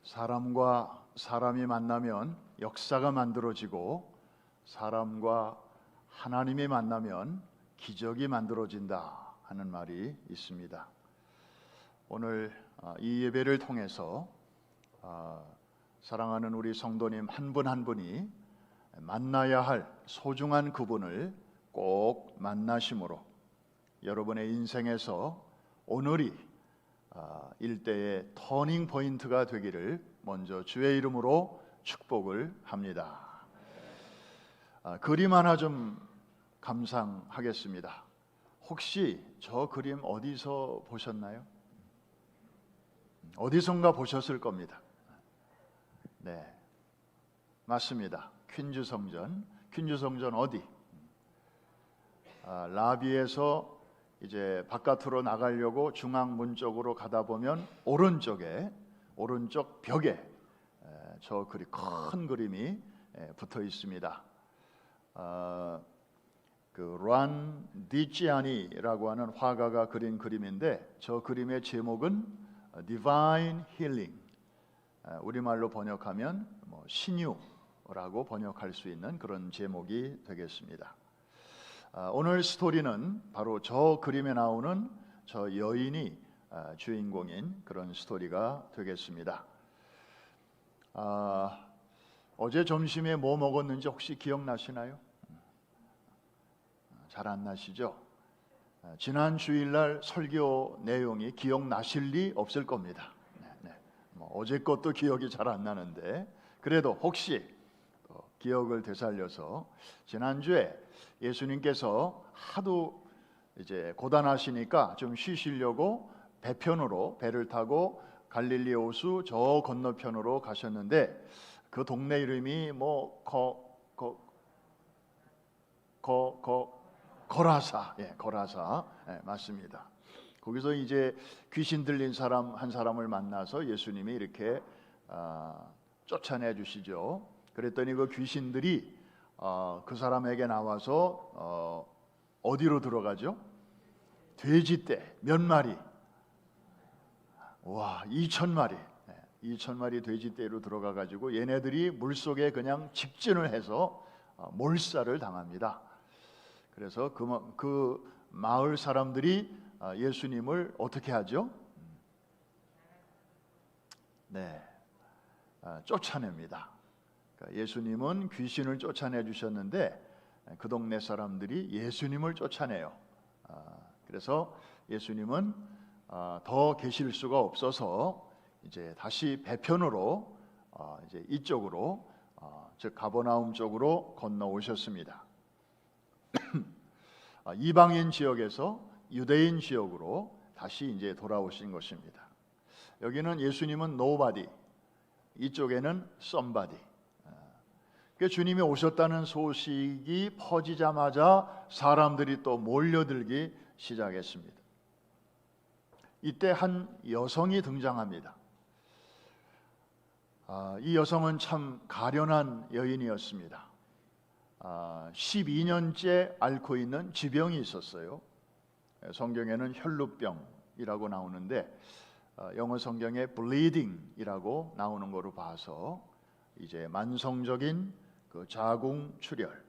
사람과 사람이 만나면 역사가 만들어지고 사람과 하나님이 만나면 기적이 만들어진다 하는 말이 있습니다. 오늘 이 예배를 통해서 사랑하는 우리 성도님 한 분 한 분이 만나야 할 소중한 그분을 꼭 만나심으로 여러분의 인생에서 오늘이 일대의 터닝 포인트가 되기를 먼저 주의 이름으로 축복을 합니다. 그림 하나 좀 감상하겠습니다. 혹시 저 그림 어디서 보셨나요? 어디선가 보셨을 겁니다. 네, 맞습니다. 퀸즈 성전. 퀸즈 성전 어디? 라비에서 이제 바깥으로 나가려고 중앙문 쪽으로 가다 보면 오른쪽 벽에 저 큰 그림이 붙어 있습니다. 그 란 디치아니라고 하는 화가가 그린 그림인데 저 그림의 제목은 Divine Healing. 우리말로 번역하면 신유라고 번역할 수 있는 그런 제목이 되겠습니다. 오늘 스토리는 바로 저 그림에 나오는 저 여인이 주인공인 그런 스토리가 되겠습니다. 어제 점심에 뭐 먹었는지 혹시 기억나시나요? 잘 안 나시죠? 지난 주일날 설교 내용이 기억나실 리 없을 겁니다. 어제 것도 기억이 잘 안 나는데 그래도 혹시 기억을 되살려서 지난주에 예수님께서 하도 이제 고단하시니까 좀 쉬시려고 배편으로 배를 타고 갈릴리 호수 저 건너편으로 가셨는데 그 동네 이름이 거라사. 거라사. 맞습니다. 거기서 이제 귀신 들린 사람 한 사람을 만나서 예수님이 이렇게 쫓아내 주시죠. 그랬더니 그 귀신들이 그 사람에게 나와서 어디로 들어가죠? 돼지떼 몇 마리? 와, 2,000마리. 2,000마리 돼지떼로 들어가 가지고 얘네들이 물속에 그냥 직진을 해서 몰살을 당합니다. 그래서 그 마을 사람들이 예수님을 어떻게 하죠? 쫓아냅니다. 예수님은 귀신을 쫓아내 주셨는데 그 동네 사람들이 예수님을 쫓아내요. 그래서 예수님은 더 계실 수가 없어서 이제 다시 배편으로 이제 이쪽으로 즉 가버나움 쪽으로 건너오셨습니다. 이방인 지역에서 유대인 지역으로 다시 이제 돌아오신 것입니다. 여기는 예수님은 nobody, 이쪽에는 somebody. 주님이 오셨다는 소식이 퍼지자마자 사람들이 또 몰려들기 시작했습니다. 이때 한 여성이 등장합니다. 이 여성은 참 가련한 여인이었습니다. 12년째 앓고 있는 지병이 있었어요. 성경에는 혈루병이라고 나오는데 영어 성경에 bleeding이라고 나오는 거로 봐서 이제 만성적인 그 자궁출혈,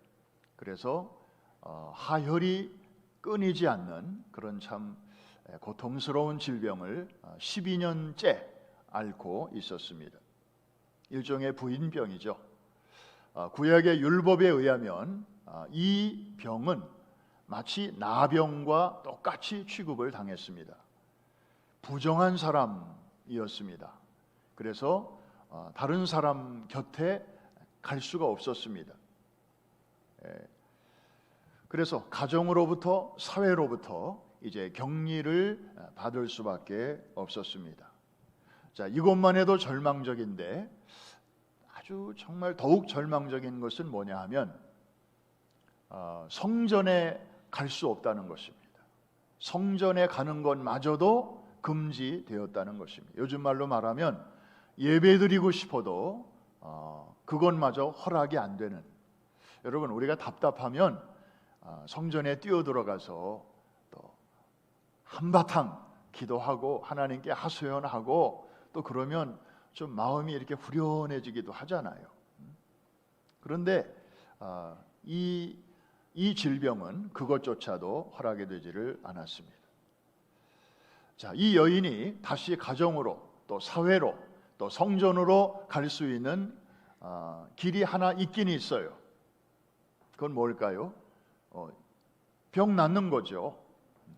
그래서 하혈이 끊이지 않는 그런 참 고통스러운 질병을 12년째 앓고 있었습니다. 일종의 부인병이죠. 구약의 율법에 의하면 이 병은 마치 나병과 똑같이 취급을 당했습니다. 부정한 사람이었습니다. 그래서 다른 사람 곁에 갈 수가 없었습니다. 그래서 가정으로부터 사회로부터 이제 격리를 받을 수밖에 없었습니다. 자, 이것만 해도 절망적인데 아주 정말 더욱 절망적인 것은 뭐냐 하면 성전에 갈 수 없다는 것입니다. 성전에 가는 것마저도 금지되었다는 것입니다. 요즘 말로 말하면 예배드리고 싶어도 그것마저 허락이 안 되는. 여러분, 우리가 답답하면 성전에 뛰어들어가서 또 한바탕 기도하고 하나님께 하소연하고 또 그러면 좀 마음이 이렇게 후련해지기도 하잖아요. 그런데 이 질병은 그것조차도 허락이 되지를 않았습니다. 자, 이 여인이 다시 가정으로 또 사회로 또 성전으로 갈 수 있는 길이 하나 있긴 있어요. 그건 뭘까요? 병 낫는 거죠.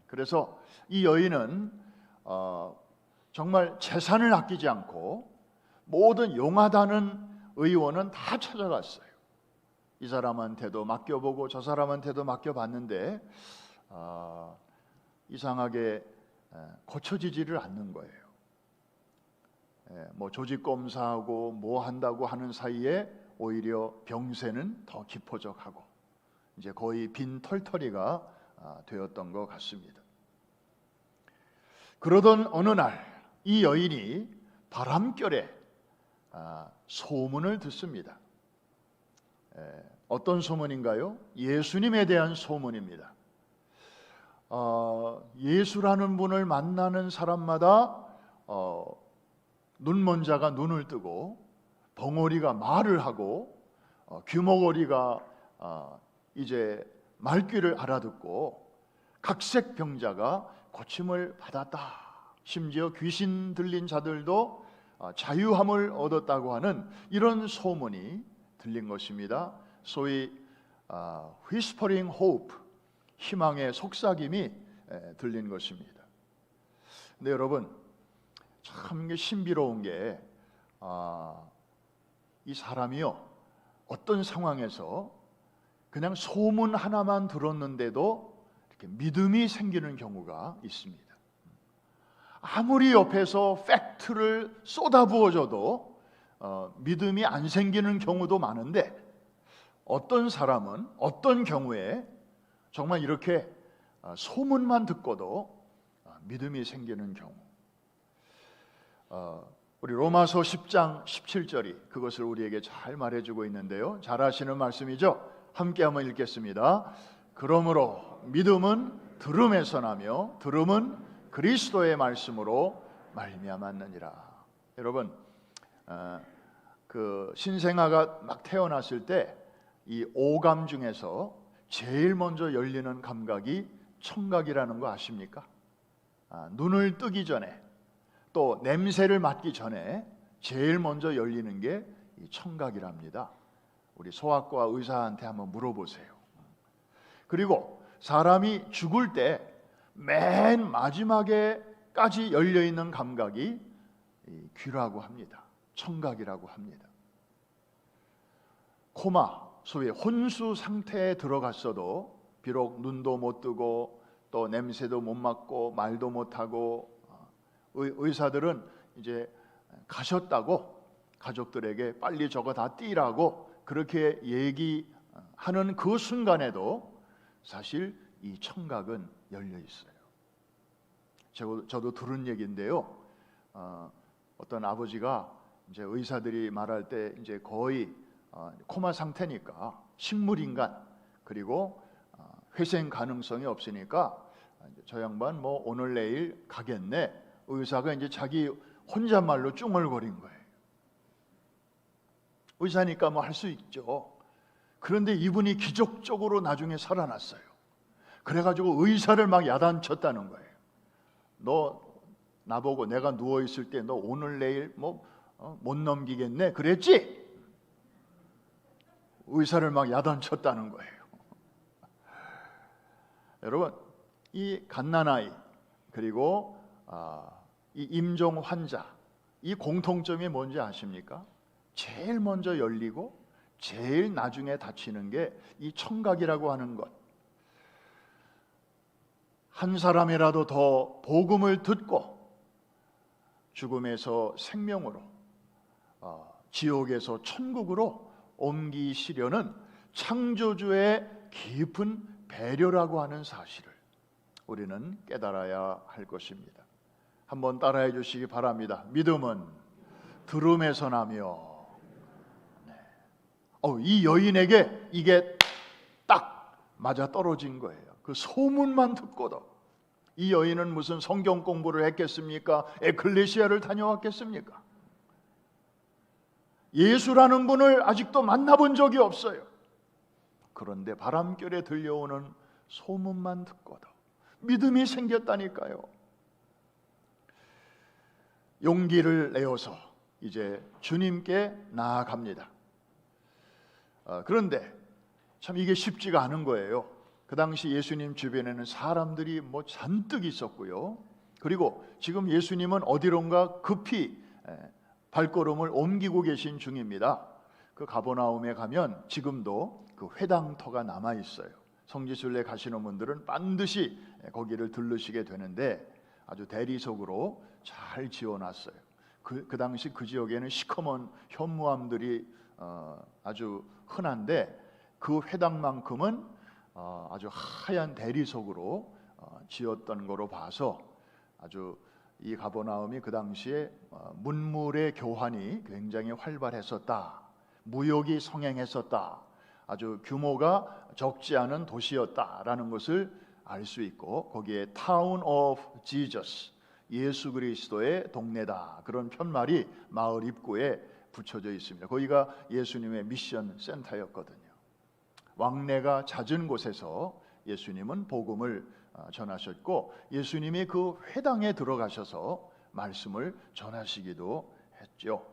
그래서 이 여인은 정말 재산을 아끼지 않고 모든 용하다는 의원은 다 찾아갔어요. 이 사람한테도 맡겨보고 저 사람한테도 맡겨봤는데 이상하게 고쳐지지를 않는 거예요. 뭐 조직 검사하고 뭐 한다고 하는 사이에 오히려 병세는 더 깊어져가고 이제 거의 빈 털터리가 되었던 것 같습니다. 그러던 어느 날 이 여인이 바람결에 소문을 듣습니다. 어떤 소문인가요? 예수님에 대한 소문입니다. 예수라는 분을 만나는 사람마다 눈먼 자가 눈을 뜨고 벙어리가 말을 하고 귀머거리가 이제 말귀를 알아듣고 각색 병자가 고침을 받았다. 심지어 귀신 들린 자들도 자유함을 얻었다고 하는 이런 소문이 들린 것입니다. 소위 whispering hope, 희망의 속삭임이 들린 것입니다. 근데 여러분 참 신비로운 게 이 사람이요 어떤 상황에서 그냥 소문 하나만 들었는데도 이렇게 믿음이 생기는 경우가 있습니다. 아무리 옆에서 팩트를 쏟아부어줘도 믿음이 안 생기는 경우도 많은데 어떤 사람은 어떤 경우에 정말 이렇게 소문만 듣고도 믿음이 생기는 경우. 우리 로마서 10장 17절이 그것을 우리에게 잘 말해주고 있는데요. 잘 아시는 말씀이죠. 함께 한번 읽겠습니다. 그러므로 믿음은 들음에서 나며 들음은 그리스도의 말씀으로 말미암았느니라. 여러분 그 신생아가 막 태어났을 때 이 오감 중에서 제일 먼저 열리는 감각이 청각이라는 거 아십니까? 눈을 뜨기 전에 또 냄새를 맡기 전에 제일 먼저 열리는 게 이 청각이랍니다. 우리 소아과 의사한테 한번 물어보세요. 그리고 사람이 죽을 때 맨 마지막에까지 열려 있는 감각이 이 귀라고 합니다. 청각이라고 합니다. 코마, 소위 혼수 상태에 들어갔어도 비록 눈도 못 뜨고 또 냄새도 못 맡고 말도 못 하고 의사들은 이제 가셨다고 가족들에게 빨리 저거 다 띄라고 그렇게 얘기하는 그 순간에도 사실 이 청각은 열려 있어요. 저도 들은 얘기인데요. 어떤 아버지가 이제 의사들이 말할 때 이제 거의 코마 상태니까 식물인간 그리고 회생 가능성이 없으니까 저 양반 뭐 오늘 내일 가겠네. 의사가 이제 자기 혼잣말로 쭝얼거린 거예요. 의사니까 뭐 할 수 있죠. 그런데 이분이 기적적으로 나중에 살아났어요. 그래가지고 의사를 막 야단쳤다는 거예요. 너 나보고 내가 누워 있을 때 너 오늘 내일 뭐 못 넘기겠네 그랬지? 의사를 막 야단쳤다는 거예요. 여러분 이 갓난아이 그리고 이 임종 환자 이 공통점이 뭔지 아십니까? 제일 먼저 열리고 제일 나중에 닫히는 게 이 청각이라고 하는 것. 한 사람이라도 더 복음을 듣고 죽음에서 생명으로 지옥에서 천국으로 옮기시려는 창조주의 깊은 배려라고 하는 사실을 우리는 깨달아야 할 것입니다. 한번 따라해 주시기 바랍니다. 믿음은 들음에서 나며 이 여인에게 이게 딱 맞아 떨어진 거예요. 그 소문만 듣고도 이 여인은 무슨 성경 공부를 했겠습니까? 에클레시아를 다녀왔겠습니까? 예수라는 분을 아직도 만나본 적이 없어요. 그런데 바람결에 들려오는 소문만 듣고도 믿음이 생겼다니까요. 용기를 내어서 이제 주님께 나아갑니다. 그런데 참 이게 쉽지가 않은 거예요. 그 당시 예수님 주변에는 사람들이 잔뜩 있었고요. 그리고 지금 예수님은 어디론가 급히 발걸음을 옮기고 계신 중입니다. 그 가버나움에 가면 지금도 그 회당터가 남아 있어요. 성지순례 가시는 분들은 반드시 거기를 들르시게 되는데 아주 대리석으로 잘 지어놨어요. 그 당시 그 지역에는 시커먼 현무암들이 아주 흔한데 그 회당만큼은 아주 하얀 대리석으로 지었던 거로 봐서 아주 이 가버나움이 그 당시에 문물의 교환이 굉장히 활발했었다. 무역이 성행했었다. 아주 규모가 적지 않은 도시였다라는 것을 알 수 있고 거기에 Town of Jesus, 예수 그리스도의 동네다. 그런 편말이 마을 입구에 붙여져 있습니다. 거기가 예수님의 미션 센터였거든요. 왕래가 잦은 곳에서 예수님은 복음을 전하셨고 예수님이 그 회당에 들어가셔서 말씀을 전하시기도 했죠.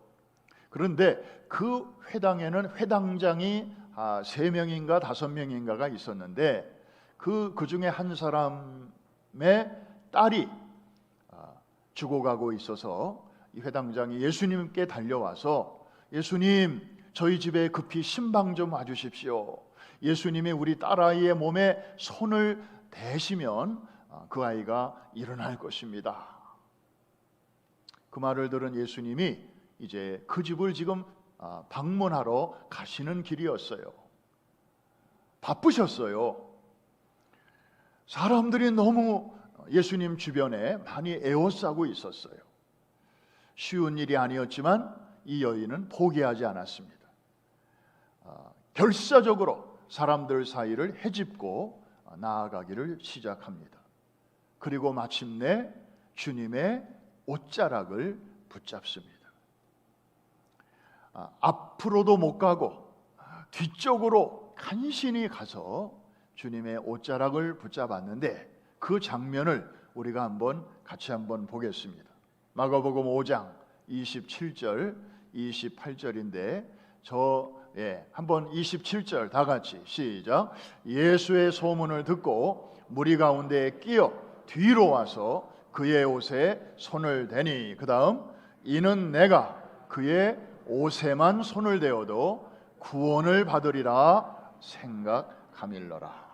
그런데 그 회당에는 회당장이 3명인가 5명인가가 있었는데 그 중에 한 사람의 딸이 죽어가고 있어서 이 회당장이 예수님께 달려와서 예수님, 저희 집에 급히 신방 좀 와주십시오. 예수님이 우리 딸아이의 몸에 손을 대시면 그 아이가 일어날 것입니다. 그 말을 들은 예수님이 이제 그 집을 지금 방문하러 가시는 길이었어요. 바쁘셨어요. 사람들이 너무 예수님 주변에 많이 에워싸고 있었어요. 쉬운 일이 아니었지만 이 여인은 포기하지 않았습니다. 결사적으로 사람들 사이를 헤집고 나아가기를 시작합니다. 그리고 마침내 주님의 옷자락을 붙잡습니다. 앞으로도 못 가고 뒤쪽으로 간신히 가서 주님의 옷자락을 붙잡았는데 그 장면을 우리가 같이 한번 보겠습니다. 마가복음 5장 27절 28절인데 한번 27절 다 같이 시작. 예수의 소문을 듣고 무리 가운데에 끼어 뒤로 와서 그의 옷에 손을 대니 그 다음 이는 내가 그의 옷에만 손을 대어도 구원을 받으리라 생각함일러라.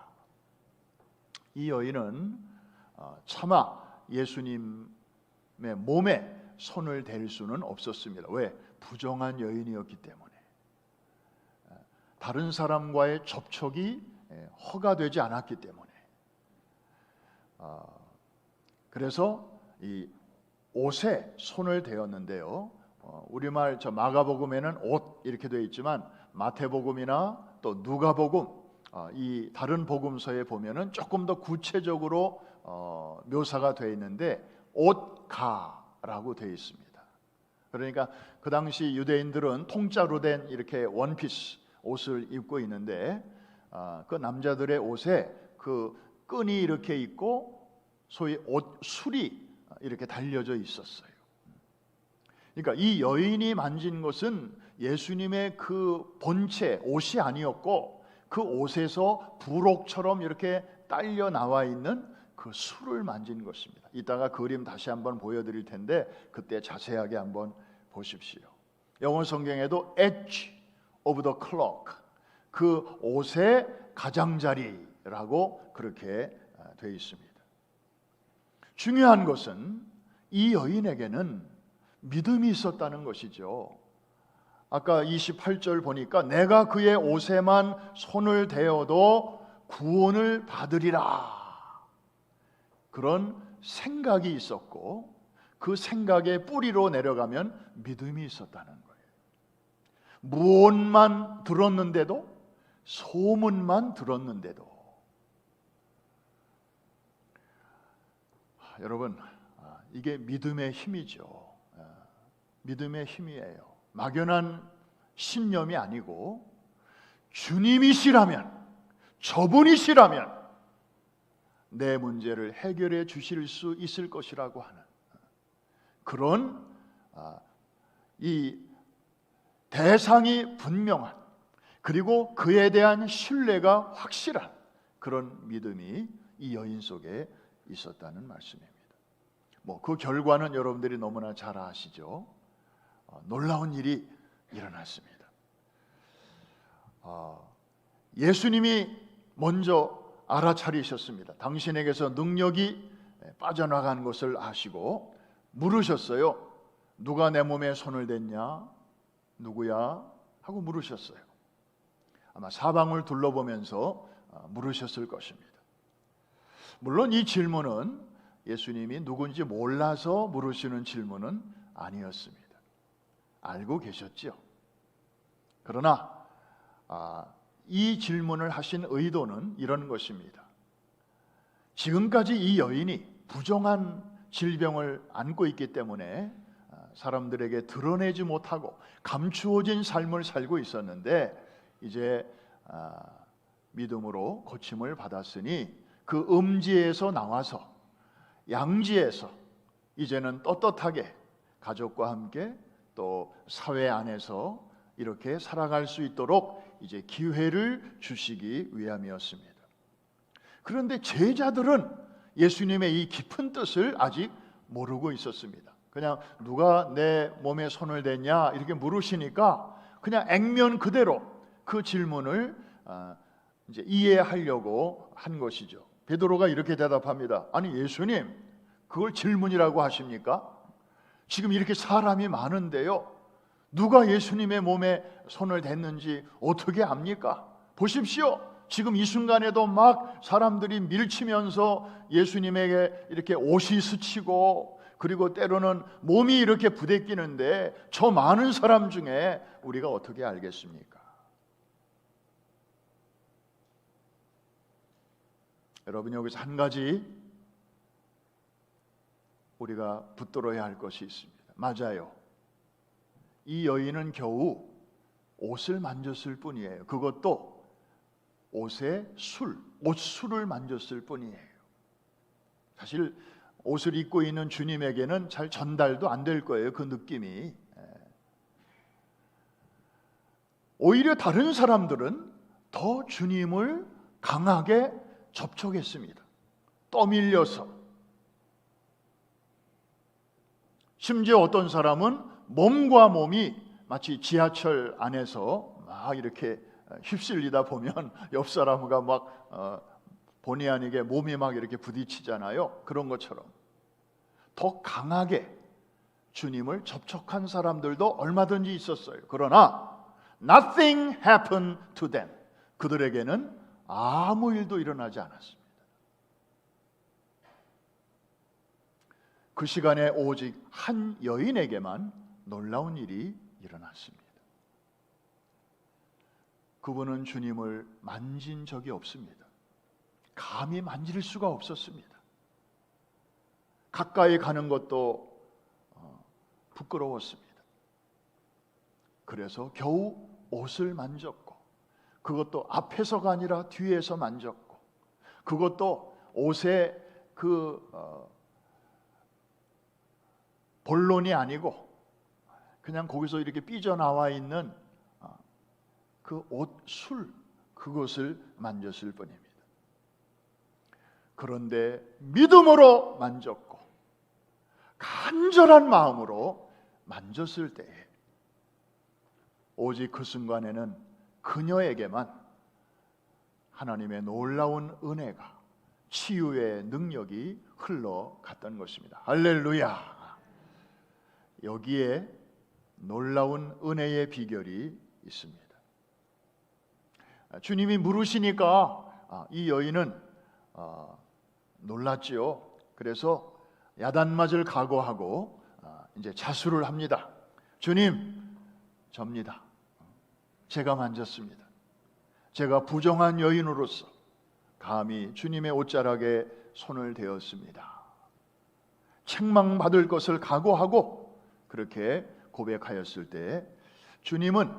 이 여인은 차마 예수님의 몸에 손을 댈 수는 없었습니다. 왜? 부정한 여인이었기 때문에. 다른 사람과의 접촉이 허가되지 않았기 때문에. 그래서 이 옷에 손을 대었는데요. 우리말 마가복음에는 옷 이렇게 되어 있지만 마태복음이나 또 누가복음 이 다른 복음서에 보면은 조금 더 구체적으로 묘사가 되어 있는데 옷가라고 되어 있습니다. 그러니까 그 당시 유대인들은 통짜로 된 이렇게 원피스 옷을 입고 있는데 그 남자들의 옷에 그 끈이 이렇게 있고 소위 옷 술이 이렇게 달려져 있었어요. 그러니까 이 여인이 만진 것은 예수님의 그 본체 옷이 아니었고 그 옷에서 부록처럼 이렇게 딸려 나와 있는 그 술을 만진 것입니다. 이따가 그림 다시 한번 보여드릴 텐데 그때 자세하게 한번 보십시오. 영어 성경에도 edge of the cloak, 그 옷의 가장자리라고 그렇게 되어 있습니다. 중요한 것은 이 여인에게는 믿음이 있었다는 것이죠. 아까 28절 보니까 내가 그의 옷에만 손을 대어도 구원을 받으리라, 그런 생각이 있었고 그 생각의 뿌리로 내려가면 믿음이 있었다는 거예요. 무엇만 들었는데도, 소문만 들었는데도. 여러분, 이게 믿음의 힘이죠. 믿음의 힘이에요. 막연한 신념이 아니고 주님이시라면, 저분이시라면 내 문제를 해결해 주실 수 있을 것이라고 하는 그런 이 대상이 분명한, 그리고 그에 대한 신뢰가 확실한 그런 믿음이 이 여인 속에 있었다는 말씀입니다. 그 결과는 여러분들이 너무나 잘 아시죠. 놀라운 일이 일어났습니다. 예수님이 먼저 알아차리셨습니다. 당신에게서 능력이 빠져나간 것을 아시고 물으셨어요. 누가 내 몸에 손을 댔냐? 누구야? 하고 물으셨어요. 아마 사방을 둘러보면서 물으셨을 것입니다. 물론 이 질문은 예수님이 누군지 몰라서 물으시는 질문은 아니었습니다. 알고 계셨죠. 그러나 이 질문을 하신 의도는 이런 것입니다. 지금까지 이 여인이 부정한 질병을 안고 있기 때문에 사람들에게 드러내지 못하고 감추어진 삶을 살고 있었는데, 이제 믿음으로 고침을 받았으니 그 음지에서 나와서 양지에서 이제는 떳떳하게 가족과 함께 또 사회 안에서 이렇게 살아갈 수 있도록 이제 기회를 주시기 위함이었습니다. 그런데 제자들은 예수님의 이 깊은 뜻을 아직 모르고 있었습니다. 그냥 누가 내 몸에 손을 댔냐 이렇게 물으시니까 그냥 액면 그대로 그 질문을 이제 이해하려고 한 것이죠. 베드로가 이렇게 대답합니다. 아니 예수님, 그걸 질문이라고 하십니까? 지금 이렇게 사람이 많은데요, 누가 예수님의 몸에 손을 댔는지 어떻게 압니까? 보십시오. 지금 이 순간에도 막 사람들이 밀치면서 예수님에게 이렇게 옷이 스치고, 그리고 때로는 몸이 이렇게 부대끼는데 저 많은 사람 중에 우리가 어떻게 알겠습니까? 여러분, 여기서 한 가지 우리가 붙들어야 할 것이 있습니다. 맞아요. 이 여인은 겨우 옷을 만졌을 뿐이에요. 그것도 옷의 옷술을 만졌을 뿐이에요. 사실 옷을 입고 있는 주님에게는 잘 전달도 안 될 거예요. 그 느낌이. 오히려 다른 사람들은 더 주님을 강하게 접촉했습니다. 떠밀려서. 심지어 어떤 사람은 몸과 몸이 마치 지하철 안에서 막 이렇게 휩쓸리다 보면 옆 사람과 막 본의 아니게 몸이 막 이렇게 부딪히잖아요. 그런 것처럼 더 강하게 주님을 접촉한 사람들도 얼마든지 있었어요. 그러나 nothing happened to them. 그들에게는 아무 일도 일어나지 않았습니다. 그 시간에 오직 한 여인에게만 놀라운 일이 일어났습니다. 그분은 주님을 만진 적이 없습니다. 감히 만질 수가 없었습니다. 가까이 가는 것도 부끄러웠습니다. 그래서 겨우 옷을 만졌고, 그것도 앞에서가 아니라 뒤에서 만졌고, 그것도 옷의 본론이 아니고 그냥 거기서 이렇게 삐져나와 있는 그 옷술, 그것을 만졌을 뿐입니다. 그런데 믿음으로 만졌고 간절한 마음으로 만졌을 때에 오직 그 순간에는 그녀에게만 하나님의 놀라운 은혜가, 치유의 능력이 흘러갔던 것입니다. 할렐루야. 여기에 놀라운 은혜의 비결이 있습니다. 주님이 물으시니까 이 여인은 놀랐지요. 그래서 야단맞을 각오하고 이제 자수를 합니다. 주님, 접니다. 제가 만졌습니다. 제가 부정한 여인으로서 감히 주님의 옷자락에 손을 대었습니다. 책망받을 것을 각오하고 그렇게 고백하였을 때 주님은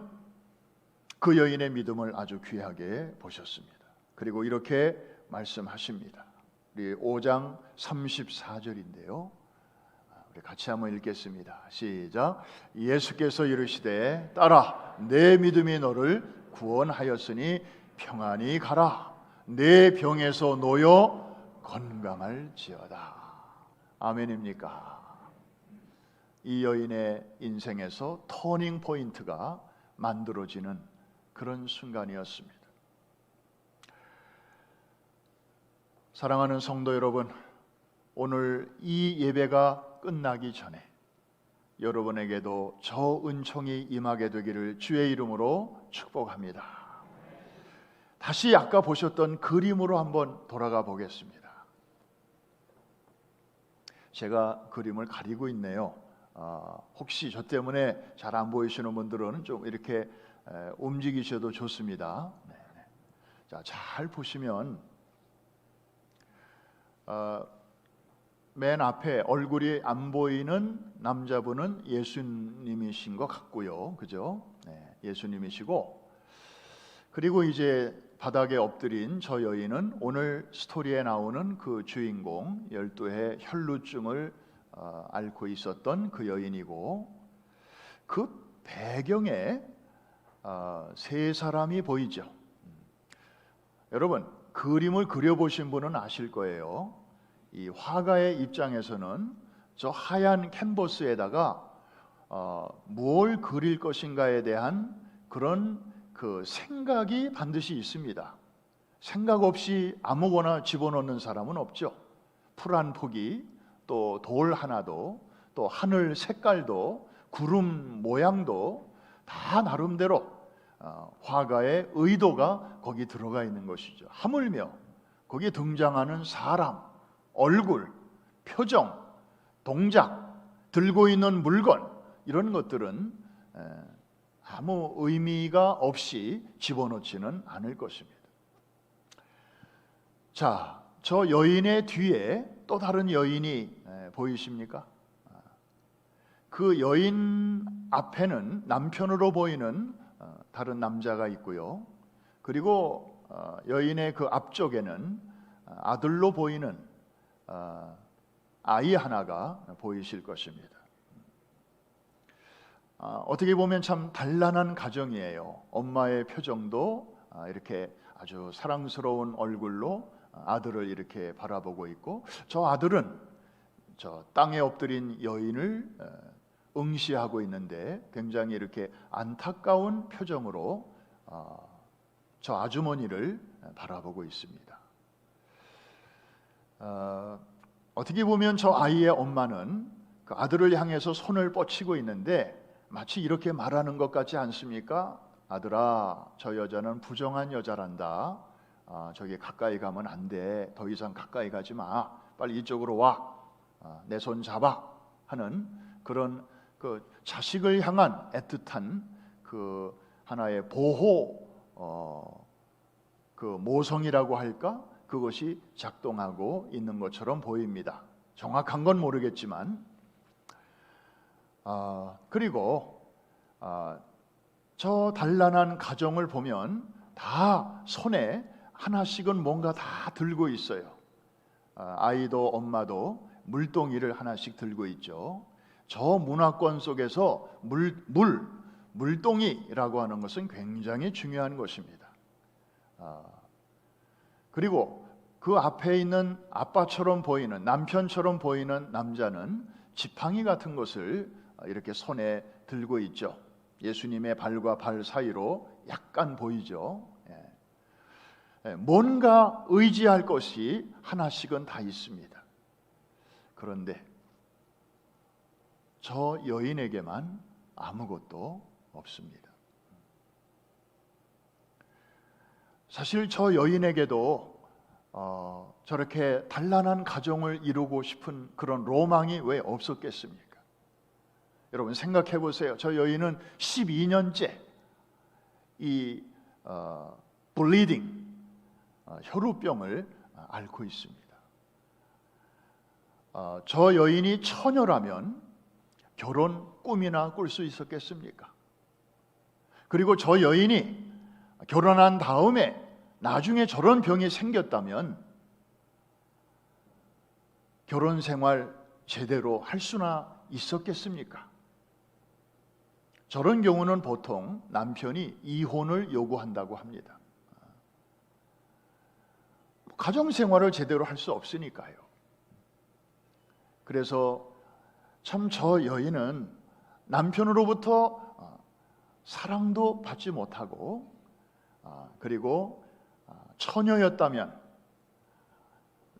그 여인의 믿음을 아주 귀하게 보셨습니다. 그리고 이렇게 말씀하십니다. 우리 5장 34절인데요. 우리 같이 한번 읽겠습니다. 시작. 예수께서 이르시되 딸아 내 믿음이 너를 구원하였으니 평안히 가라. 내 병에서 놓여 건강할지어다. 아멘입니까? 이 여인의 인생에서 터닝 포인트가 만들어지는 그런 순간이었습니다. 사랑하는 성도 여러분, 오늘 이 예배가 끝나기 전에 여러분에게도 저 은총이 임하게 되기를 주의 이름으로 축복합니다. 다시 아까 보셨던 그림으로 한번 돌아가 보겠습니다. 제가 그림을 가리고 있네요. 혹시 저 때문에 잘 안 보이시는 분들은 좀 이렇게 움직이셔도 좋습니다. 자, 잘 보시면 맨 앞에 얼굴이 안 보이는 남자분은 예수님이신 것 같고요, 그죠? 네, 예수님이시고, 그리고 이제 바닥에 엎드린 저 여인은 오늘 스토리에 나오는 그 주인공 12해 혈루증을 앓고 있었던 그 여인이고, 그 배경에 세 사람이 보이죠. 여러분, 그림을 그려보신 분은 아실 거예요. 이 화가의 입장에서는 저 하얀 캔버스에다가 뭘 그릴 것인가에 대한 그런 그 생각이 반드시 있습니다. 생각 없이 아무거나 집어넣는 사람은 없죠. 풀 한 폭이, 또 돌 하나도, 또 하늘 색깔도, 구름 모양도 다 나름대로 화가의 의도가 거기 들어가 있는 것이죠. 하물며 거기에 등장하는 사람, 얼굴, 표정, 동작, 들고 있는 물건, 이런 것들은 아무 의미가 없이 집어넣지는 않을 것입니다. 자, 저 여인의 뒤에 또 다른 여인이 보이십니까? 그 여인 앞에는 남편으로 보이는 다른 남자가 있고요. 그리고 여인의 그 앞쪽에는 아들로 보이는 아이 하나가 보이실 것입니다. 어떻게 보면 참 단란한 가정이에요. 엄마의 표정도 이렇게 아주 사랑스러운 얼굴로 아들을 이렇게 바라보고 있고, 저 아들은 저 땅에 엎드린 여인을 응시하고 있는데 굉장히 이렇게 안타까운 표정으로 저 아주머니를 바라보고 있습니다. 어떻게 보면 저 아이의 엄마는 그 아들을 향해서 손을 뻗치고 있는데 마치 이렇게 말하는 것 같지 않습니까? 아들아, 저 여자는 부정한 여자란다. 저기 가까이 가면 안 돼. 더 이상 가까이 가지 마. 빨리 이쪽으로 와. 내 손 잡아. 하는 그런 그 자식을 향한 애틋한 그 하나의 보호 그 모성이라고 할까? 그것이 작동하고 있는 것처럼 보입니다. 정확한 건 모르겠지만, 그리고 저 단란한 가정을 보면 다 손에 하나씩은 뭔가 다 들고 있어요. 아이도 엄마도 물동이를 하나씩 들고 있죠. 저 문화권 속에서 물동이라고 하는 것은 굉장히 중요한 것입니다. 그리고 그 앞에 있는 아빠처럼 보이는, 남편처럼 보이는 남자는 지팡이 같은 것을 이렇게 손에 들고 있죠. 예수님의 발과 발 사이로 약간 보이죠. 뭔가 의지할 것이 하나씩은 다 있습니다. 그런데 저 여인에게만 아무것도 없습니다. 사실 저 여인에게도 저렇게 단란한 가정을 이루고 싶은 그런 로망이 왜 없었겠습니까? 여러분 생각해 보세요. 저 여인은 12년째 이 블리딩, 혈우병을 앓고 있습니다. 저 여인이 처녀라면 결혼 꿈이나 꿀 수 있었겠습니까? 그리고 저 여인이 결혼한 다음에 나중에 저런 병이 생겼다면 결혼 생활 제대로 할 수나 있었겠습니까? 저런 경우는 보통 남편이 이혼을 요구한다고 합니다. 가정 생활을 제대로 할 수 없으니까요. 그래서 참 저 여인은 남편으로부터 사랑도 받지 못하고 그리고 처녀였다면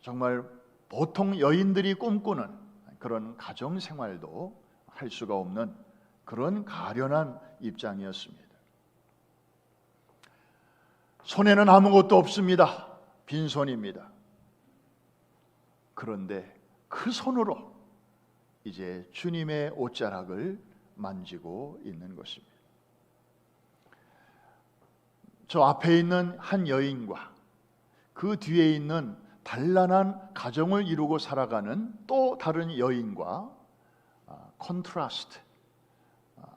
정말 보통 여인들이 꿈꾸는 그런 가정 생활도 할 수가 없는 그런 가련한 입장이었습니다. 손에는 아무것도 없습니다. 빈손입니다. 그런데 그 손으로 이제 주님의 옷자락을 만지고 있는 것입니다. 저 앞에 있는 한 여인과 그 뒤에 있는 단란한 가정을 이루고 살아가는 또 다른 여인과 컨트라스트,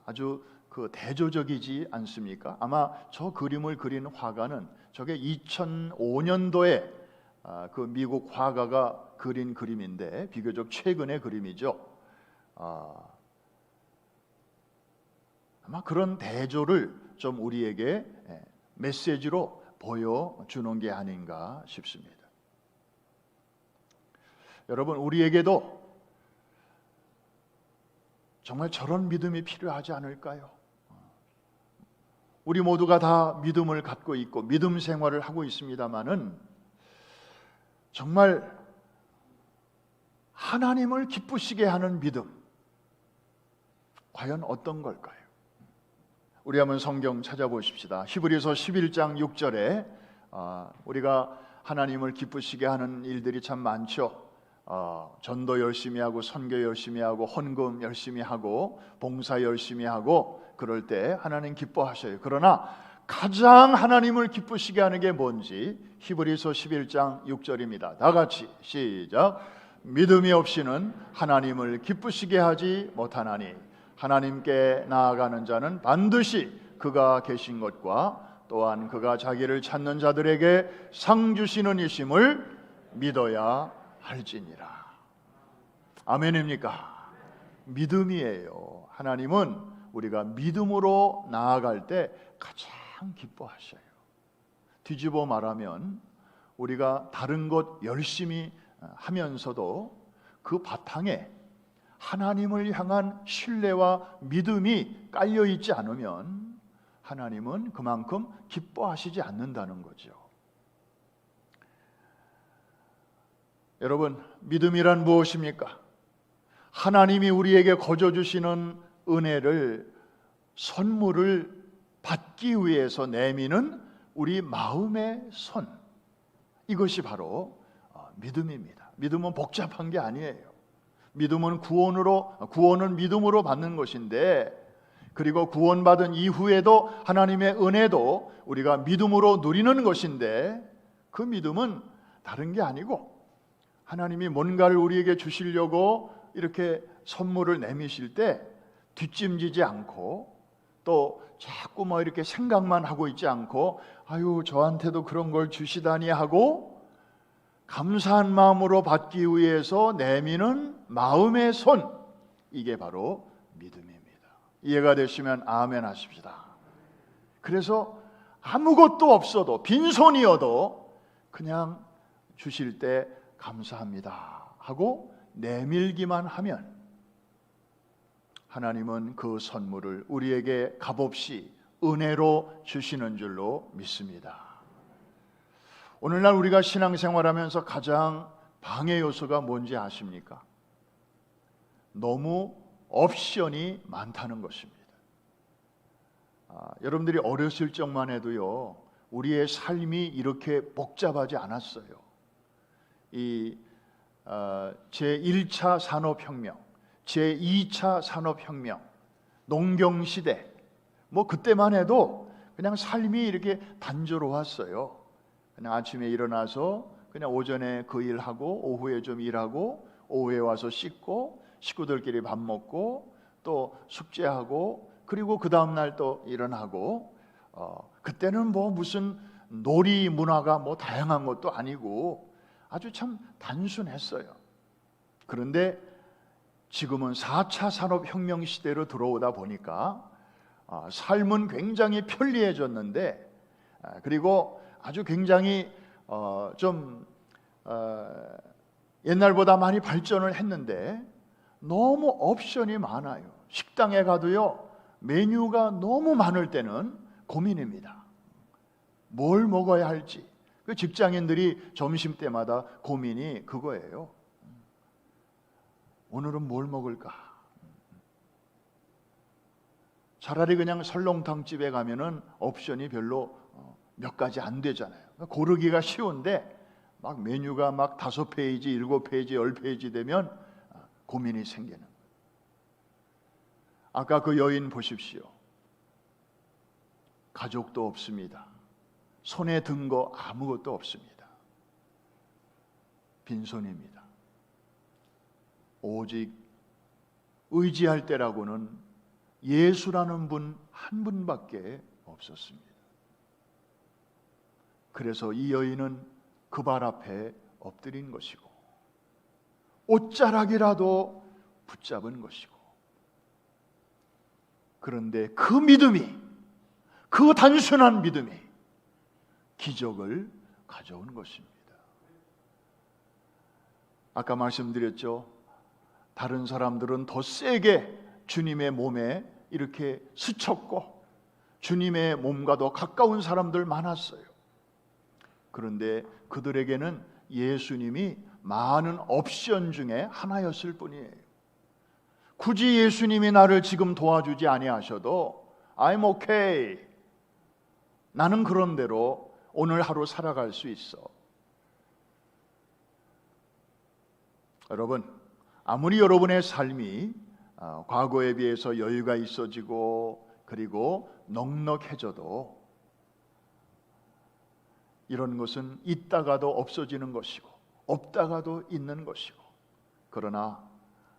아주 그 대조적이지 않습니까? 아마 저 그림을 그린 화가는 저게 2005년도에 그 미국 화가가 그린 그림인데 비교적 최근의 그림이죠. 아마 그런 대조를 좀 우리에게 메시지로 보여주는 게 아닌가 싶습니다. 여러분, 우리에게도 정말 저런 믿음이 필요하지 않을까요? 우리 모두가 다 믿음을 갖고 있고 믿음 생활을 하고 있습니다마는 정말 하나님을 기쁘시게 하는 믿음, 과연 어떤 걸까요? 우리 한번 성경 찾아보십시다. 히브리서 11장 6절에 우리가 하나님을 기쁘시게 하는 일들이 참 많죠. 전도 열심히 하고 선교 열심히 하고 헌금 열심히 하고 봉사 열심히 하고 그럴 때 하나님 기뻐하셔요. 그러나 가장 하나님을 기쁘시게 하는 게 뭔지 히브리서 11장 6절입니다. 다 같이 시작. 믿음이 없이는 하나님을 기쁘시게 하지 못하나니 하나님께 나아가는 자는 반드시 그가 계신 것과 또한 그가 자기를 찾는 자들에게 상 주시는 이심을 믿어야 할지니라. 아멘입니까? 믿음이에요. 하나님은 우리가 믿음으로 나아갈 때 가장 기뻐하셔요. 뒤집어 말하면 우리가 다른 것 열심히 하면서도 그 바탕에 하나님을 향한 신뢰와 믿음이 깔려 있지 않으면 하나님은 그만큼 기뻐하시지 않는다는 거죠. 여러분, 믿음이란 무엇입니까? 하나님이 우리에게 거저 주시는 은혜를, 선물을 받기 위해서 내미는 우리 마음의 손, 이것이 바로 믿음입니다. 믿음은 복잡한 게 아니에요. 믿음은 구원은 믿음으로 받는 것인데, 그리고 구원받은 이후에도 하나님의 은혜도 우리가 믿음으로 누리는 것인데, 그 믿음은 다른 게 아니고 하나님이 뭔가를 우리에게 주시려고 이렇게 선물을 내미실 때 뒷짐지지 않고 또 자꾸 뭐 이렇게 생각만 하고 있지 않고 아유 저한테도 그런 걸 주시다니 하고 감사한 마음으로 받기 위해서 내미는 마음의 손, 이게 바로 믿음입니다. 이해가 되시면 아멘 하십시다. 그래서 아무것도 없어도 빈손이어도 그냥 주실 때 감사합니다 하고 내밀기만 하면 하나님은 그 선물을 우리에게 값없이 은혜로 주시는 줄로 믿습니다. 오늘날 우리가 신앙생활하면서 가장 방해 요소가 뭔지 아십니까? 너무 옵션이 많다는 것입니다. 여러분들이 어렸을 적만 해도요, 우리의 삶이 이렇게 복잡하지 않았어요. 제1차 산업혁명, 제2차 산업혁명, 농경시대, 뭐 그때만 해도 그냥 삶이 이렇게 단조로웠어요. 그냥 아침에 일어나서 그냥 오전에 그 일하고 오후에 좀 일하고 오후에 와서 씻고 식구들끼리 밥 먹고 또 숙제하고 그리고 그 다음날 또 일어나고, 그때는 뭐 무슨 놀이 문화가 뭐 다양한 것도 아니고 아주 참 단순했어요. 그런데 지금은 4차 산업혁명 시대로 들어오다 보니까 삶은 굉장히 편리해졌는데, 그리고 아주 굉장히 좀 옛날보다 많이 발전을 했는데 너무 옵션이 많아요. 식당에 가도요, 메뉴가 너무 많을 때는 고민입니다. 뭘 먹어야 할지. 그 직장인들이 점심 때마다 고민이 그거예요. 오늘은 뭘 먹을까? 차라리 그냥 설렁탕집에 가면은 옵션이 별로 몇 가지 안 되잖아요. 고르기가 쉬운데 막 메뉴가 막 5페이지, 7페이지, 10페이지 되면 고민이 생기는. 아까 그 여인 보십시오. 가족도 없습니다. 손에 든 거 아무것도 없습니다. 빈손입니다. 오직 의지할 때라고는 예수라는 분 한 분밖에 없었습니다. 그래서 이 여인은 그 발 앞에 엎드린 것이고 옷자락이라도 붙잡은 것이고, 그런데 그 믿음이, 그 단순한 믿음이 기적을 가져온 것입니다. 아까 말씀드렸죠. 다른 사람들은 더 세게 주님의 몸에 이렇게 스쳤고 주님의 몸과 더 가까운 사람들 많았어요. 그런데 그들에게는 예수님이 많은 옵션 중에 하나였을 뿐이에요. 굳이 예수님이 나를 지금 도와주지 아니하셔도 I'm okay. 나는 그런 대로 오늘 하루 살아갈 수 있어. 여러분, 아무리 여러분의 삶이 과거에 비해서 여유가 있어지고 그리고 넉넉해져도 이런 것은 있다가도 없어지는 것이고 없다가도 있는 것이고, 그러나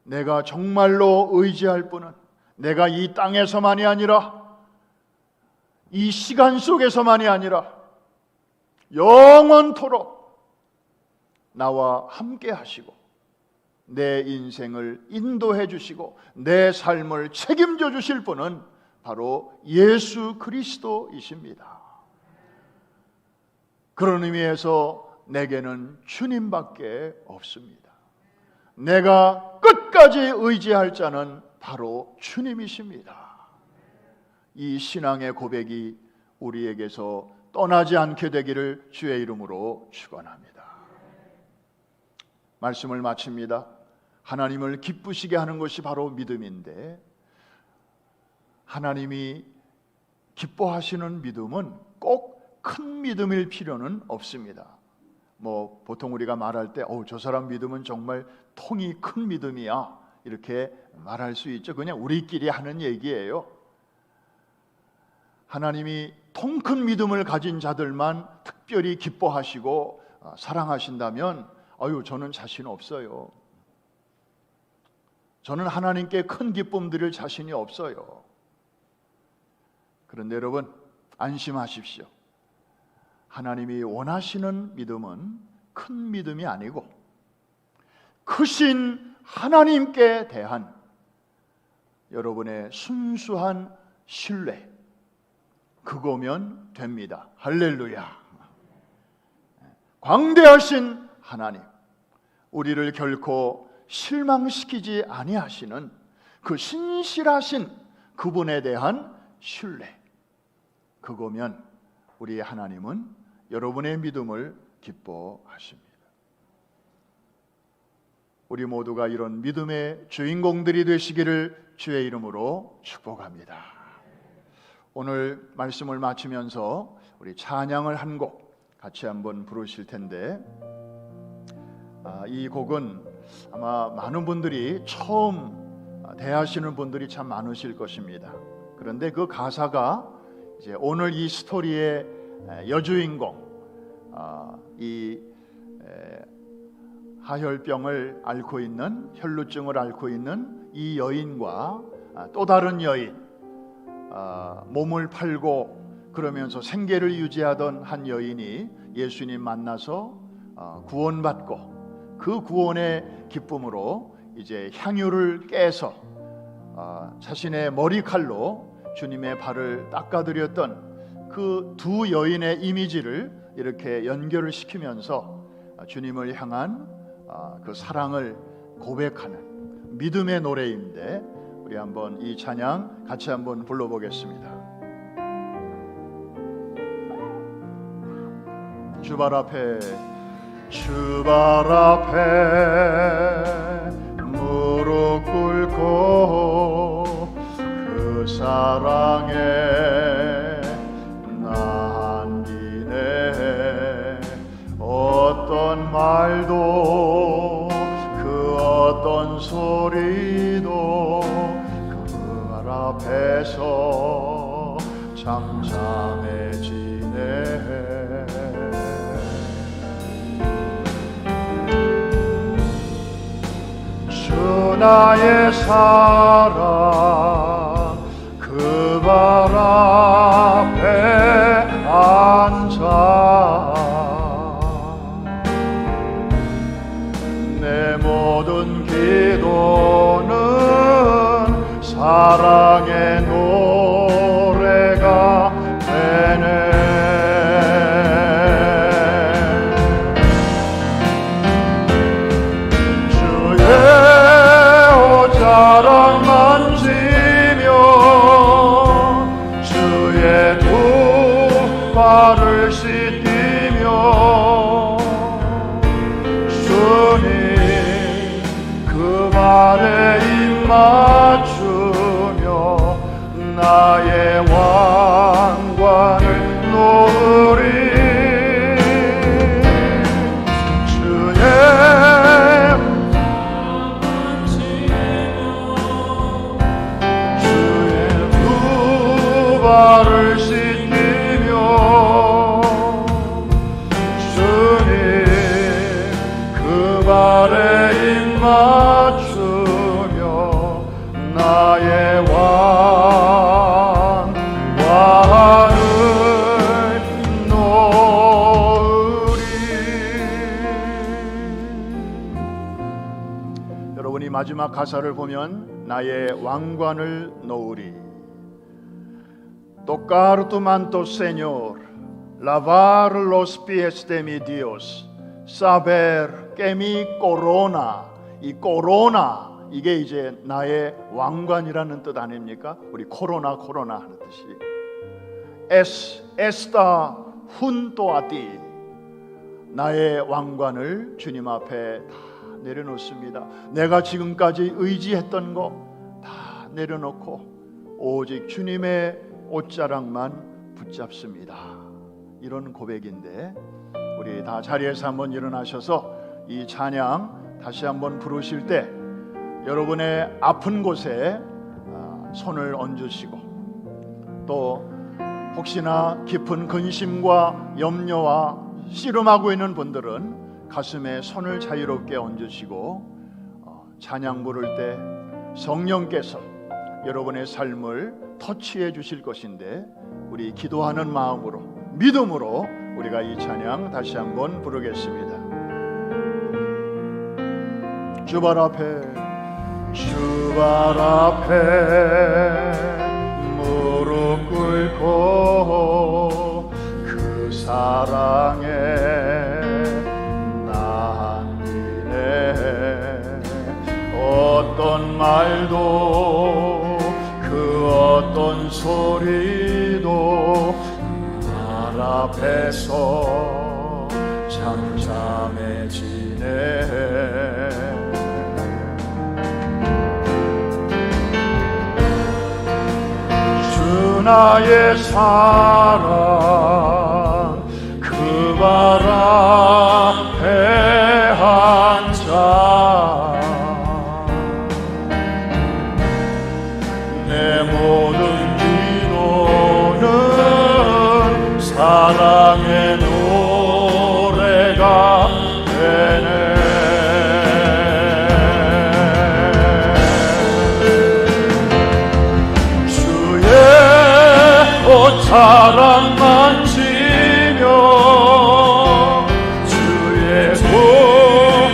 내가 정말로 의지할 분은 내가 이 땅에서만이 아니라 이 시간 속에서만이 아니라 영원토록 나와 함께 하시고 내 인생을 인도해 주시고 내 삶을 책임져 주실 분은 바로 예수 그리스도이십니다. 그런 의미에서 내게는 주님밖에 없습니다. 내가 끝까지 의지할 자는 바로 주님이십니다. 이 신앙의 고백이 우리에게서 떠나지 않게 되기를 주의 이름으로 축원합니다. 말씀을 마칩니다. 하나님을 기쁘시게 하는 것이 바로 믿음인데, 하나님이 기뻐하시는 믿음은 꼭 큰 믿음일 필요는 없습니다. 뭐 보통 우리가 말할 때 저 사람 믿음은 정말 통이 큰 믿음이야, 이렇게 말할 수 있죠. 그냥 우리끼리 하는 얘기예요. 하나님이 통 큰 믿음을 가진 자들만 특별히 기뻐하시고 사랑하신다면 저는 자신 없어요. 저는 하나님께 큰 기쁨 드릴 자신이 없어요. 그런데 여러분, 안심하십시오. 하나님이 원하시는 믿음은 큰 믿음이 아니고 크신 하나님께 대한 여러분의 순수한 신뢰, 그거면 됩니다. 할렐루야. 광대하신 하나님, 우리를 결코 실망시키지 아니하시는 그 신실하신 그분에 대한 신뢰, 그거면 우리 하나님은 여러분의 믿음을 기뻐하십니다. 우리 모두가 이런 믿음의 주인공들이 되시기를 주의 이름으로 축복합니다. 오늘 말씀을 마치면서 우리 찬양을 한 곡 같이 한번 부르실 텐데, 이 곡은 아마 많은 분들이 처음 대하시는 분들이 참 많으실 것입니다. 그런데 그 가사가 이제 오늘 이 스토리의 여주인공, 이 하혈병을 앓고 있는, 혈루증을 앓고 있는 이 여인과 또 다른 여인, 몸을 팔고 그러면서 생계를 유지하던 한 여인이 예수님 만나서 구원받고 그 구원의 기쁨으로 이제 향유를 깨서 자신의 머리칼로 주님의 발을 닦아드렸던 그 두 여인의 이미지를 이렇게 연결을 시키면서 주님을 향한 그 사랑을 고백하는 믿음의 노래인데, 우리 한번 이 찬양 같이 한번 불러보겠습니다. 주발 앞에 무릎 꿇고 그 사랑에 나 안기네. 어떤 말도 그 어떤 소리도 그 말 앞에서 잠잠해지네. 주 나의 사랑 그 발 앞에 앉아 내 모든 기도는 사랑의 노래가 되네. 사랑 만지며 주의 두 발을 씻기며 주님 그 발에 입 맞추며 나의 왕관을 놓으리. 발을 씻기며 주님 그 발에 입 맞추며 나의 왕관을 놓으리. 여러분이 마지막 가사를 보면 나의 왕관을 놓으리. Tocar tu manto, Señor, lavar los pies de mi Dios, saber que mi corona, 이 코로나, 이게 이제 나의 왕관이라는 뜻 아닙니까? 우리 코로나 하는 뜻이 está junto a ti. 나의 왕관을 주님 앞에 다 내려놓습니다. 내가 지금까지 의지했던 거 다 내려놓고 오직 주님의 옷자락만 붙잡습니다. 이런 고백인데, 우리 다 자리에서 한번 일어나셔서 이 찬양 다시 한번 부르실 때 여러분의 아픈 곳에 손을 얹으시고, 또 혹시나 깊은 근심과 염려와 씨름하고 있는 분들은 가슴에 손을 자유롭게 얹으시고 찬양 부를 때 성령께서 여러분의 삶을 터치해 주실 것인데, 우리 기도하는 마음으로 믿음으로 우리가 이 찬양 다시 한번 부르겠습니다. 주발 앞에 무릎 꿇고 그 사랑에 나 안기네. 어떤 말도 그 어떤 소리도 말 앞에서 잠잠해지네. 주 나의 사랑 그 발 앞에 앉아 내 모든 기도는 사랑의 노래가 되네. 주의 옷자락 만지며 주의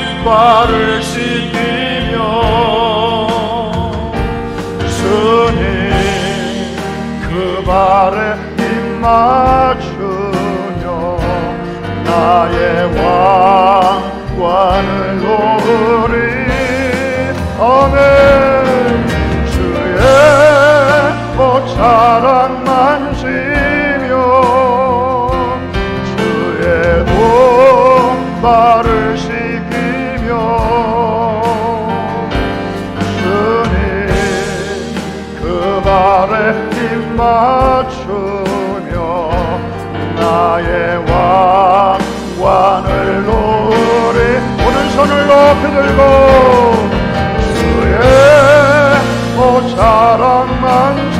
손발을 씻기며 주님 그 발에 입 맞추며 나의 왕관을 놓으리. 아멘. 주의 옷자락 만지며 주의 손발을 씻기며 주님 그 발에 입 맞추며 나의 왕관을 놓으리. 오른손을 높이 들고 주의 옷자락 만지며